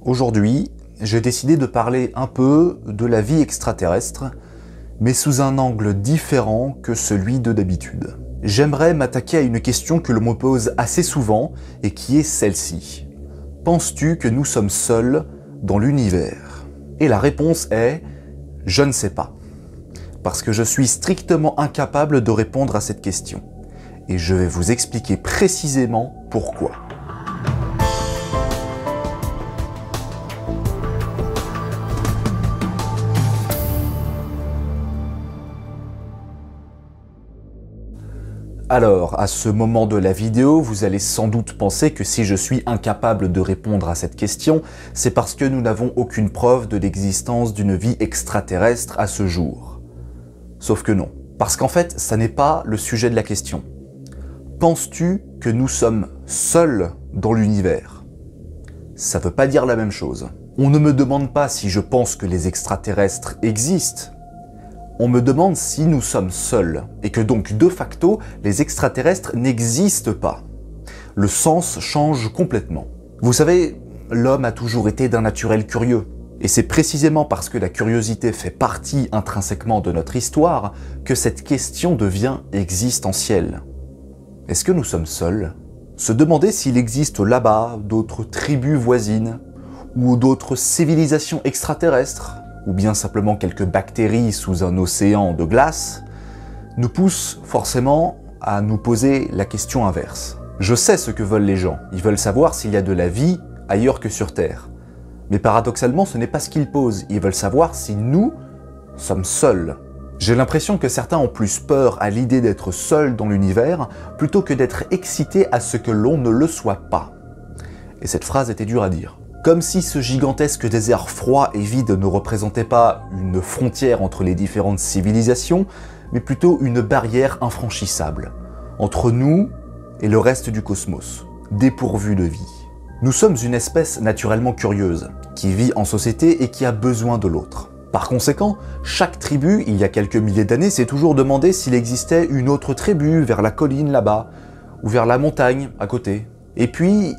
Aujourd'hui, j'ai décidé de parler un peu de la vie extraterrestre, mais sous un angle différent que celui de d'habitude. J'aimerais m'attaquer à une question que l'on me pose assez souvent et qui est celle-ci. Penses-tu que nous sommes seuls dans l'univers? Et la réponse est « Je ne sais pas ». Parce que je suis strictement incapable de répondre à cette question. Et je vais vous expliquer précisément pourquoi. Alors, à ce moment de la vidéo, vous allez sans doute penser que si je suis incapable de répondre à cette question, c'est parce que nous n'avons aucune preuve de l'existence d'une vie extraterrestre à ce jour. Sauf que non. Parce qu'en fait, ça n'est pas le sujet de la question. Penses-tu que nous sommes seuls dans l'univers? Ça ne veut pas dire la même chose. On ne me demande pas si je pense que les extraterrestres existent. On me demande si nous sommes seuls, et que donc de facto, les extraterrestres n'existent pas. Le sens change complètement. Vous savez, l'homme a toujours été d'un naturel curieux, et c'est précisément parce que la curiosité fait partie intrinsèquement de notre histoire que cette question devient existentielle. Est-ce que nous sommes seuls? Se demander s'il existe là-bas d'autres tribus voisines, ou d'autres civilisations extraterrestres, ou bien simplement quelques bactéries sous un océan de glace, nous pousse forcément à nous poser la question inverse. Je sais ce que veulent les gens, ils veulent savoir s'il y a de la vie ailleurs que sur Terre. Mais paradoxalement, ce n'est pas ce qu'ils posent, ils veulent savoir si nous sommes seuls. J'ai l'impression que certains ont plus peur à l'idée d'être seuls dans l'univers plutôt que d'être excités à ce que l'on ne le soit pas. Et cette phrase était dure à dire. Comme si ce gigantesque désert froid et vide ne représentait pas une frontière entre les différentes civilisations, mais plutôt une barrière infranchissable, entre nous et le reste du cosmos, dépourvu de vie. Nous sommes une espèce naturellement curieuse, qui vit en société et qui a besoin de l'autre. Par conséquent, chaque tribu, il y a quelques milliers d'années, s'est toujours demandé s'il existait une autre tribu vers la colline là-bas, ou vers la montagne à côté. Et puis,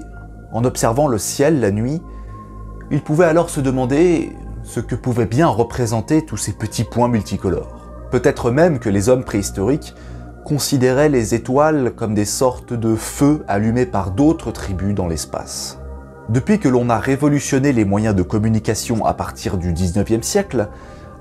en observant le ciel la nuit, il pouvait alors se demander ce que pouvaient bien représenter tous ces petits points multicolores. Peut-être même que les hommes préhistoriques considéraient les étoiles comme des sortes de feux allumés par d'autres tribus dans l'espace. Depuis que l'on a révolutionné les moyens de communication à partir du 19e siècle,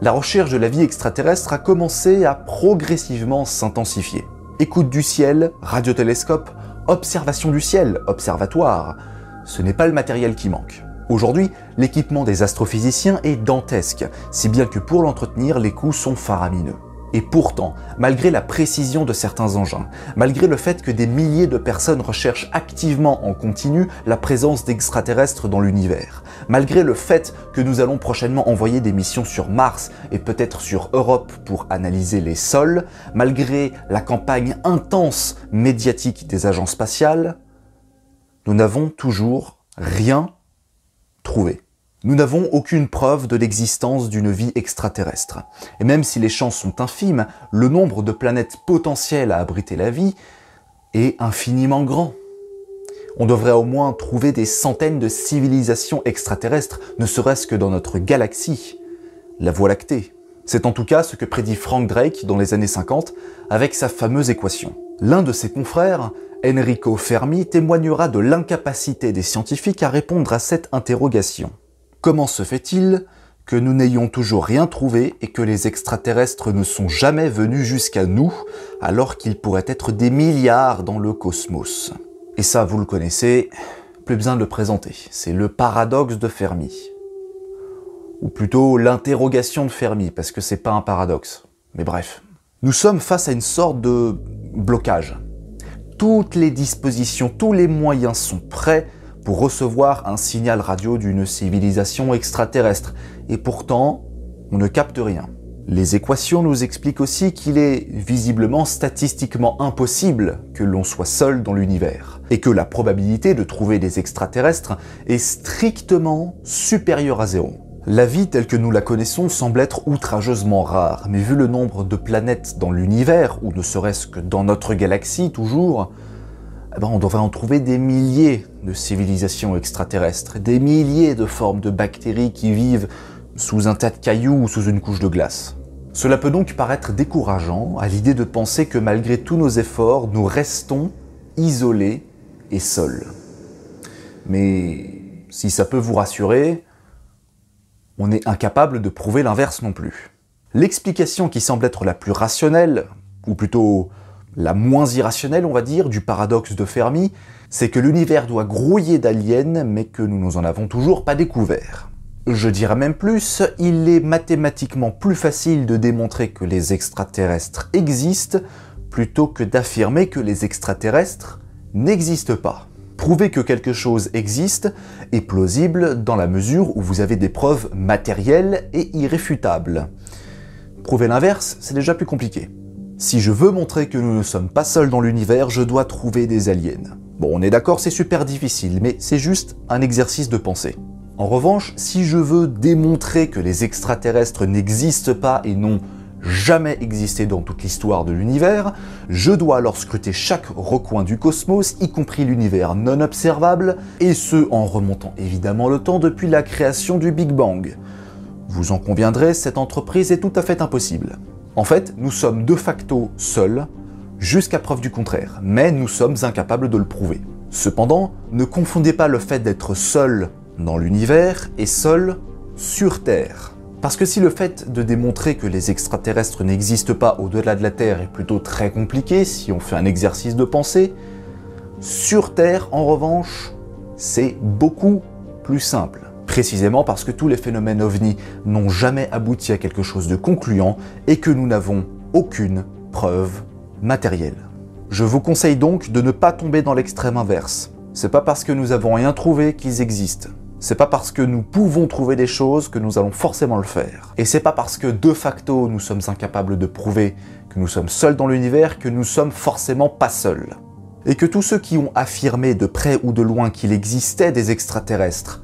la recherche de la vie extraterrestre a commencé à progressivement s'intensifier. Écoute du ciel, radiotélescope, observation du ciel, observatoire, ce n'est pas le matériel qui manque. Aujourd'hui, l'équipement des astrophysiciens est dantesque, si bien que pour l'entretenir, les coûts sont faramineux. Et pourtant, malgré la précision de certains engins, malgré le fait que des milliers de personnes recherchent activement en continu la présence d'extraterrestres dans l'univers, malgré le fait que nous allons prochainement envoyer des missions sur Mars et peut-être sur Europe pour analyser les sols, malgré la campagne intense médiatique des agences spatiales, nous n'avons toujours rien trouvé. Nous n'avons aucune preuve de l'existence d'une vie extraterrestre. Et même si les chances sont infimes, le nombre de planètes potentielles à abriter la vie est infiniment grand. On devrait au moins trouver des centaines de civilisations extraterrestres, ne serait-ce que dans notre galaxie, la Voie lactée. C'est en tout cas ce que prédit Frank Drake dans les années 50 avec sa fameuse équation. L'un de ses confrères, Enrico Fermi, témoignera de l'incapacité des scientifiques à répondre à cette interrogation. Comment se fait-il que nous n'ayons toujours rien trouvé et que les extraterrestres ne sont jamais venus jusqu'à nous alors qu'ils pourraient être des milliards dans le cosmos? Et ça, vous le connaissez, plus besoin de le présenter. C'est le paradoxe de Fermi. Ou plutôt l'interrogation de Fermi, parce que c'est pas un paradoxe. Mais bref. Nous sommes face à une sorte de blocage. Toutes les dispositions, tous les moyens sont prêts pour recevoir un signal radio d'une civilisation extraterrestre. Et pourtant, on ne capte rien. Les équations nous expliquent aussi qu'il est visiblement statistiquement impossible que l'on soit seul dans l'univers. Et que la probabilité de trouver des extraterrestres est strictement supérieure à 0. La vie telle que nous la connaissons semble être outrageusement rare, mais vu le nombre de planètes dans l'univers, ou ne serait-ce que dans notre galaxie toujours, eh ben, on devrait en trouver des milliers de civilisations extraterrestres, des milliers de formes de bactéries qui vivent sous un tas de cailloux ou sous une couche de glace. Cela peut donc paraître décourageant à l'idée de penser que malgré tous nos efforts, nous restons isolés et seuls. Mais si ça peut vous rassurer, on est incapable de prouver l'inverse non plus. L'explication qui semble être la plus rationnelle, ou plutôt la moins irrationnelle, on va dire, du paradoxe de Fermi, c'est que l'univers doit grouiller d'aliens, mais que nous n'en avons toujours pas découvert. Je dirais même plus, il est mathématiquement plus facile de démontrer que les extraterrestres existent, plutôt que d'affirmer que les extraterrestres n'existent pas. Prouver que quelque chose existe est plausible dans la mesure où vous avez des preuves matérielles et irréfutables. Prouver l'inverse, c'est déjà plus compliqué. Si je veux montrer que nous ne sommes pas seuls dans l'univers, je dois trouver des aliens. Bon, on est d'accord, c'est super difficile, mais c'est juste un exercice de pensée. En revanche, si je veux démontrer que les extraterrestres n'existent pas et n'ont jamais existé dans toute l'histoire de l'univers, je dois alors scruter chaque recoin du cosmos, y compris l'univers non observable, et ce en remontant évidemment le temps depuis la création du Big Bang. Vous en conviendrez, cette entreprise est tout à fait impossible. En fait, nous sommes de facto seuls, jusqu'à preuve du contraire, mais nous sommes incapables de le prouver. Cependant, ne confondez pas le fait d'être seul dans l'univers et seul sur Terre. Parce que si le fait de démontrer que les extraterrestres n'existent pas au-delà de la Terre est plutôt très compliqué, si on fait un exercice de pensée, sur Terre, en revanche, c'est beaucoup plus simple. Précisément parce que tous les phénomènes ovnis n'ont jamais abouti à quelque chose de concluant et que nous n'avons aucune preuve matérielle. Je vous conseille donc de ne pas tomber dans l'extrême inverse. C'est pas parce que nous avons rien trouvé qu'ils existent. C'est pas parce que nous pouvons trouver des choses que nous allons forcément le faire. Et c'est pas parce que de facto nous sommes incapables de prouver que nous sommes seuls dans l'univers que nous sommes forcément pas seuls. Et que tous ceux qui ont affirmé de près ou de loin qu'il existait des extraterrestres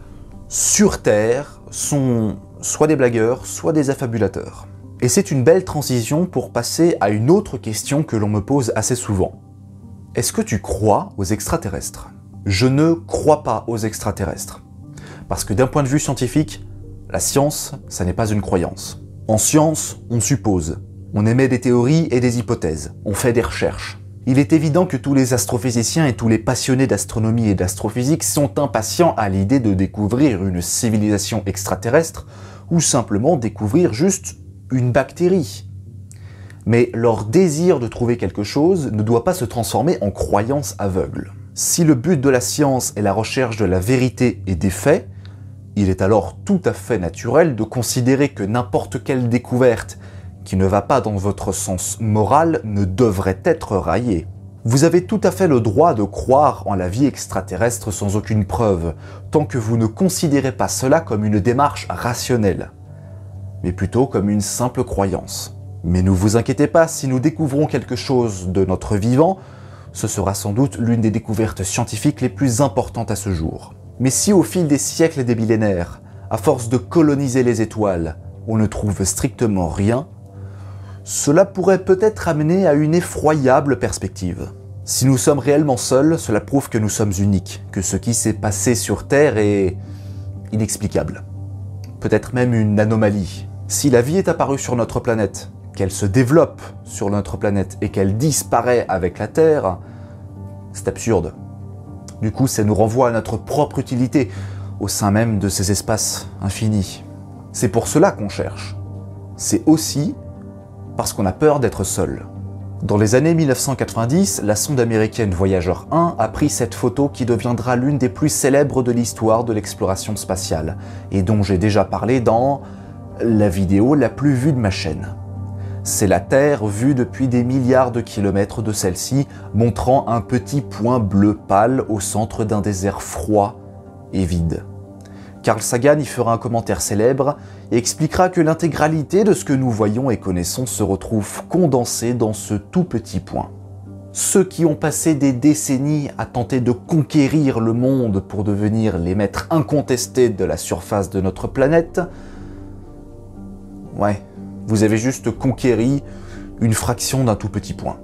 sur Terre sont soit des blagueurs, soit des affabulateurs. Et c'est une belle transition pour passer à une autre question que l'on me pose assez souvent. Est-ce que tu crois aux extraterrestres ? Je ne crois pas aux extraterrestres. Parce que d'un point de vue scientifique, la science, ça n'est pas une croyance. En science, on suppose, on émet des théories et des hypothèses, on fait des recherches. Il est évident que tous les astrophysiciens et tous les passionnés d'astronomie et d'astrophysique sont impatients à l'idée de découvrir une civilisation extraterrestre ou simplement découvrir juste une bactérie. Mais leur désir de trouver quelque chose ne doit pas se transformer en croyance aveugle. Si le but de la science est la recherche de la vérité et des faits, il est alors tout à fait naturel de considérer que n'importe quelle découverte qui ne va pas dans votre sens moral ne devrait être raillée. Vous avez tout à fait le droit de croire en la vie extraterrestre sans aucune preuve, tant que vous ne considérez pas cela comme une démarche rationnelle, mais plutôt comme une simple croyance. Mais ne vous inquiétez pas, si nous découvrons quelque chose de notre vivant, ce sera sans doute l'une des découvertes scientifiques les plus importantes à ce jour. Mais si au fil des siècles et des millénaires, à force de coloniser les étoiles, on ne trouve strictement rien, cela pourrait peut-être amener à une effroyable perspective. Si nous sommes réellement seuls, cela prouve que nous sommes uniques, que ce qui s'est passé sur Terre est inexplicable. Peut-être même une anomalie. Si la vie est apparue sur notre planète, qu'elle se développe sur notre planète et qu'elle disparaît avec la Terre, c'est absurde. Du coup, ça nous renvoie à notre propre utilité au sein même de ces espaces infinis. C'est pour cela qu'on cherche. C'est aussi parce qu'on a peur d'être seul. Dans les années 1990, la sonde américaine Voyager 1 a pris cette photo qui deviendra l'une des plus célèbres de l'histoire de l'exploration spatiale, et dont j'ai déjà parlé dans la vidéo la plus vue de ma chaîne. C'est la Terre vue depuis des milliards de kilomètres de celle-ci, montrant un petit point bleu pâle au centre d'un désert froid et vide. Carl Sagan y fera un commentaire célèbre et expliquera que l'intégralité de ce que nous voyons et connaissons se retrouve condensée dans ce tout petit point. Ceux qui ont passé des décennies à tenter de conquérir le monde pour devenir les maîtres incontestés de la surface de notre planète, ouais, vous avez juste conquéri une fraction d'un tout petit point.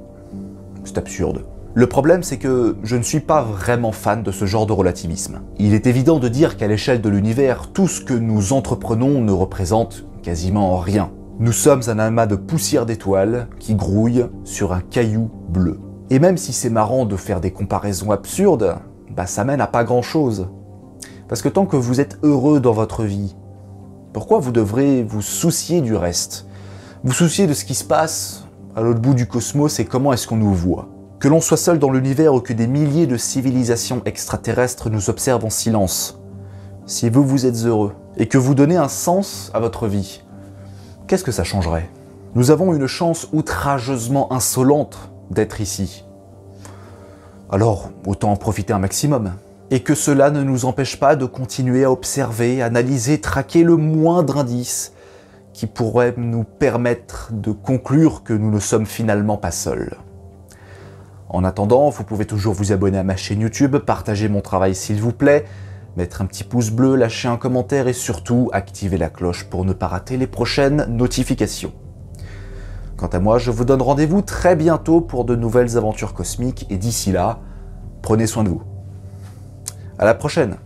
C'est absurde. Le problème, c'est que je ne suis pas vraiment fan de ce genre de relativisme. Il est évident de dire qu'à l'échelle de l'univers, tout ce que nous entreprenons ne représente quasiment rien. Nous sommes un amas de poussière d'étoiles qui grouille sur un caillou bleu. Et même si c'est marrant de faire des comparaisons absurdes, ça mène à pas grand-chose. Parce que tant que vous êtes heureux dans votre vie, pourquoi vous devrez vous soucier du reste? Vous soucier de ce qui se passe à l'autre bout du cosmos et comment est-ce qu'on nous voit? Que l'on soit seul dans l'univers ou que des milliers de civilisations extraterrestres nous observent en silence. Si vous êtes heureux et que vous donnez un sens à votre vie, qu'est-ce que ça changerait? Nous avons une chance outrageusement insolente d'être ici. Alors, autant en profiter un maximum. Et que cela ne nous empêche pas de continuer à observer, analyser, traquer le moindre indice qui pourrait nous permettre de conclure que nous ne sommes finalement pas seuls. En attendant, vous pouvez toujours vous abonner à ma chaîne YouTube, partager mon travail s'il vous plaît, mettre un petit pouce bleu, lâcher un commentaire et surtout activer la cloche pour ne pas rater les prochaines notifications. Quant à moi, je vous donne rendez-vous très bientôt pour de nouvelles aventures cosmiques et d'ici là, prenez soin de vous. À la prochaine!